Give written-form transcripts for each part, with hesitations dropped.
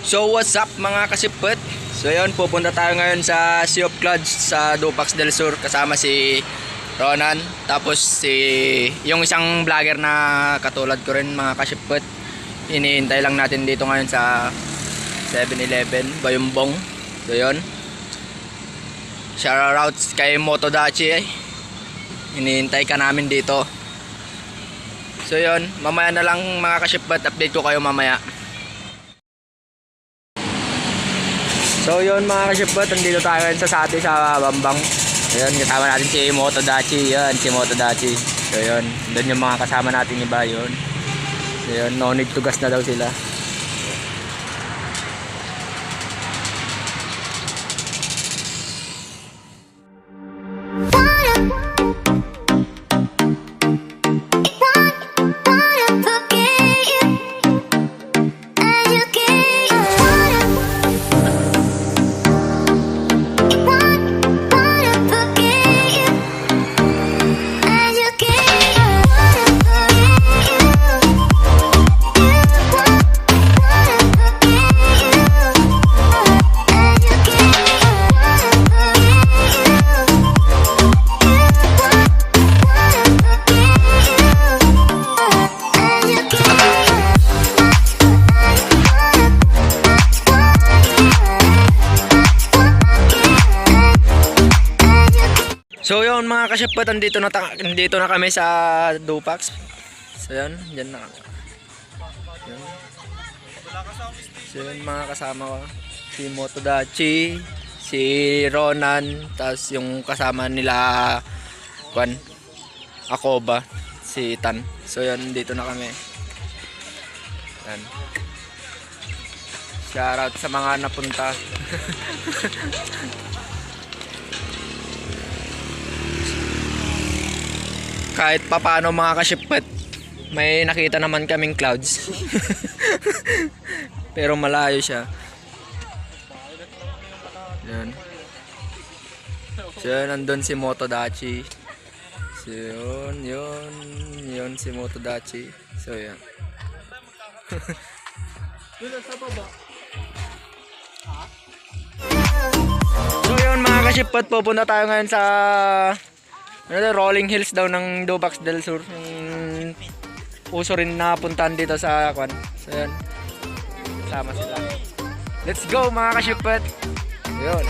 So what's up mga kasipet? So yun, pupunta tayo ngayon sa Sea of Clouds sa Dupax del Sur kasama si Ronan. Tapos yung isang vlogger na katulad ko rin mga kasipet. Iniintay lang natin dito ngayon sa 7-Eleven, Bayumbong. So yun, shoutouts kay Motodachi. Iniintay ka namin dito. So yun, mamaya na lang mga kasipet, update ko kayo mamaya. So yun mga kasipet, nandito tayo ngayon sa Sati sa Bambang. Ayun, kasama natin si Motodachi. Yan, si Motodachi. So yun, doon yung mga kasama natin iba yun. So yun, no need to gas na daw sila. So yun mga kasipet, nandito na kami sa Dupax. So yun, dyan na. Yun. So yun mga kasama ko, si Motodachi, si Ronan, tapos yung kasama nila Kwan, Akoba, si Tan. So yun, dito na kami. Yan. Shoutout sa mga napunta. Kahit papaano mga kasipet, may nakita naman kaming clouds. Pero malayo siya. Yan. So nandun si Motodachi. So yun si Motodachi. So yan. So yun mga kasipet, pupunta tayo ngayon sa Rolling Hills daw ng Dupax del Sur. Uso rin na puntahan dito sa Kwan. So yan, sama sila. Let's go mga kasipet. Yun.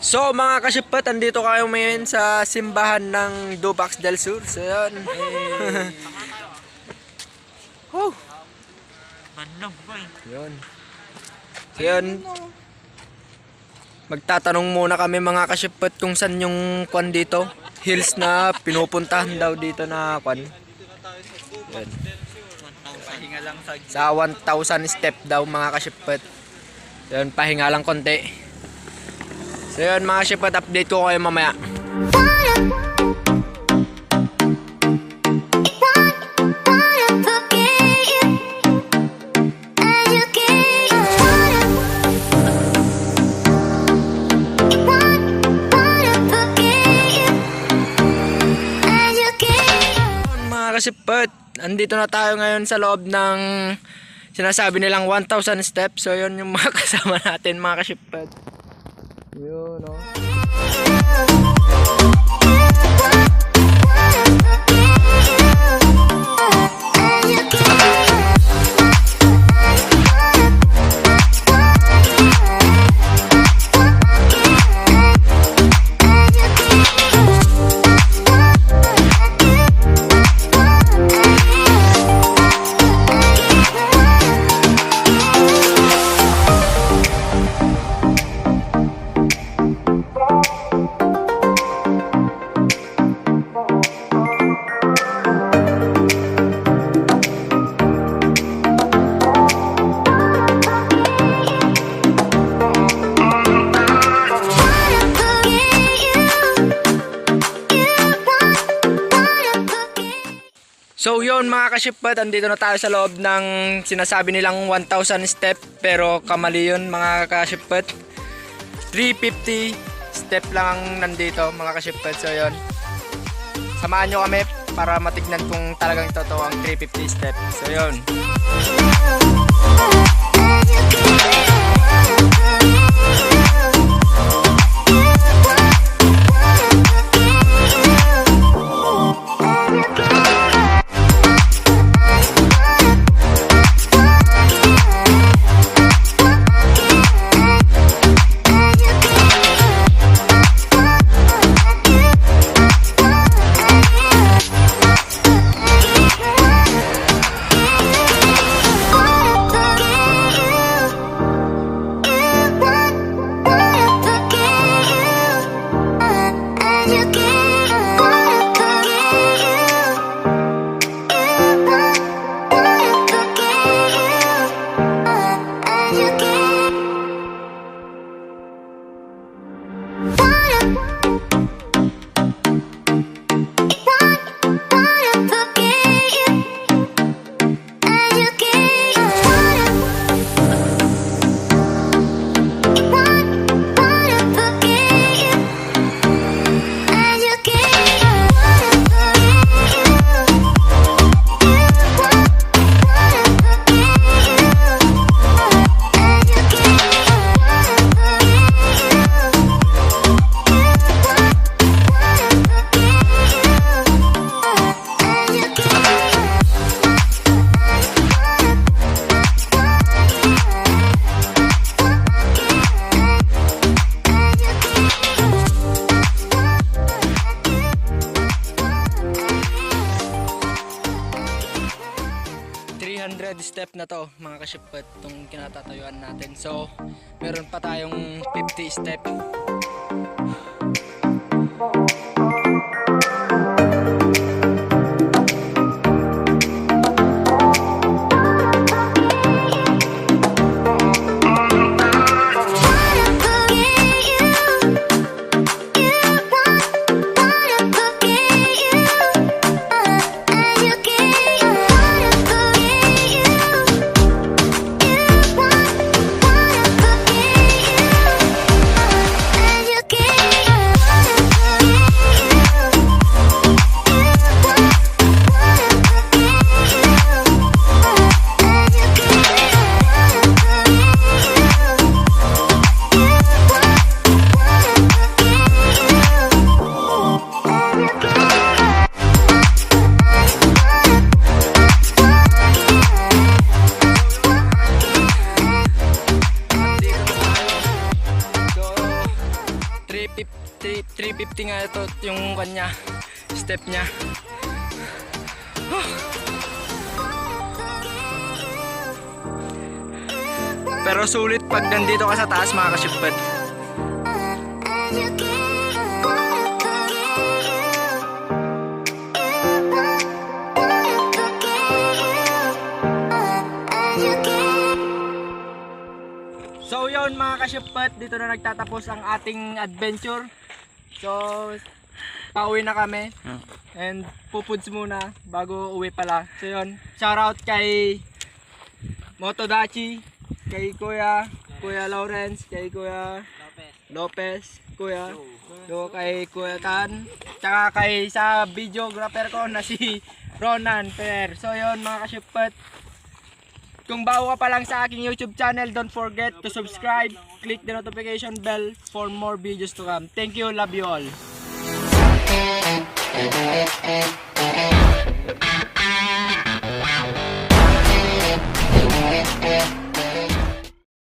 So mga kasipet, andito kayo ngayon sa simbahan ng Dupax del Sur. So yan. Oh. Yun. So yun, magtatanong muna kami mga kasipet kung saan yung kwan dito, hills na pinupuntahan daw dito na kwan. Yun. Sa 1,000 step daw mga kasipet. Yun, pahinga lang konti. So yun mga kasipet, update ko kayo mamaya. Kasipet, andito na tayo ngayon sa loob ng sinasabi nilang 1,000 steps. So yun yung mga kasama natin mga kasipet. Yun o. So yun mga kasipet, andito na tayo sa loob ng sinasabi nilang 1,000 step, pero kamali yun mga kasipet. 350 step lang ang nandito mga ka-shipwed. So yun, samahan nyo kami para matignan kung talagang totoo ang 350 step. So yun. Step na to mga ka-shipwed, itong kinatatayuan natin. So meron pa tayong 50 step. So 350 nga ito yung kanya step niya. Pero sulit pag nandito ka sa taas mga ka-shipwed. So yun mga ka-shipwed, dito na nagtatapos ang ating adventure. So pauwi na kami and pupuds muna bago uwi pala. So yun, shoutout kay Motodachi, kay Kuya Lawrence, kay Kuya Lopez, kay Kuya Tan, tsaka kay sa videographer ko na si Ronan Per. So yun mga ka-shipwed, kung bago ka pa lang sa aking YouTube channel, don't forget to subscribe, click the notification bell for more videos to come. Thank you, love you all.